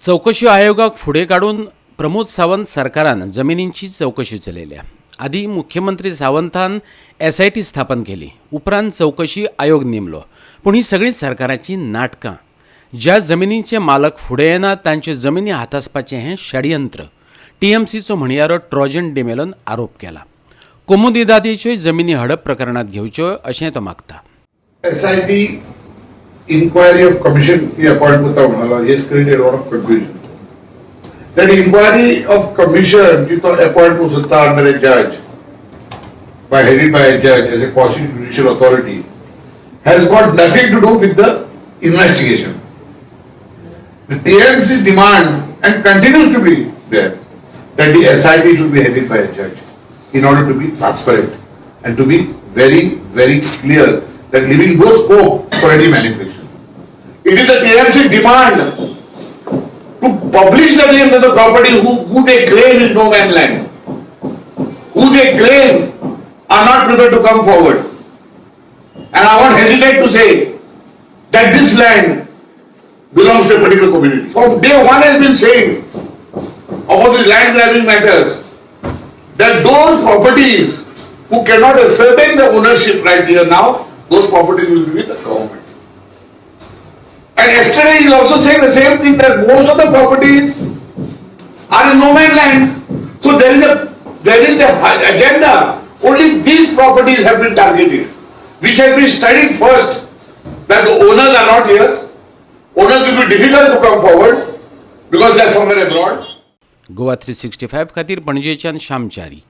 चवकशी आयोगाक फुडें काडून प्रमोद सावंत सरकारान जमिनींची चवकशी चलयल्या। आदी मुख्यमंत्री सावंतान एसआयट स्थापन केली, उपरांत चवकशी आयोग नेमलो। पूण ही सगळी सरकाराची नाटकां। ज्या जमिनींचे मालक फुडें येनात तांचे जमिनी हातासपाचें हें षडयंत्र टीएमसीचो म्हणयारो ट्रोजन डिमेलोन आरोप केला। कोमुदिदादेच्योय जमिनी हडप प्रकरणात घेवच्यो अशें तो मागता। एसआयट inquiry of commission he appointed has created a lot of confusion. That inquiry of commission which was appointed to under a judge, headed by a judge as a quasi-judicial authority, has got nothing to do with the investigation. The TMC demand and continues to be there that the SIT should be headed by a judge in order to be transparent and to be very, very clear that leaving no scope for any manipulation. It is the TMC demand to publish the names of the properties who they claim is no man's land, who they claim are not prepared to come forward. And I won't hesitate to say that this land belongs to a particular community. From day one has been saying about the land grabbing matters that those properties who cannot ascertain the ownership right here now, those properties will be with the government. And yesterday he is also saying the same thing, that most of the properties are in no man's land. So there is a agenda. Only these properties have been targeted, which have been studied first. That the owners are not here. Owners will be difficult to come forward because they are somewhere abroad. Goa 365 खातीर पणजेच्यान श्यामचारी।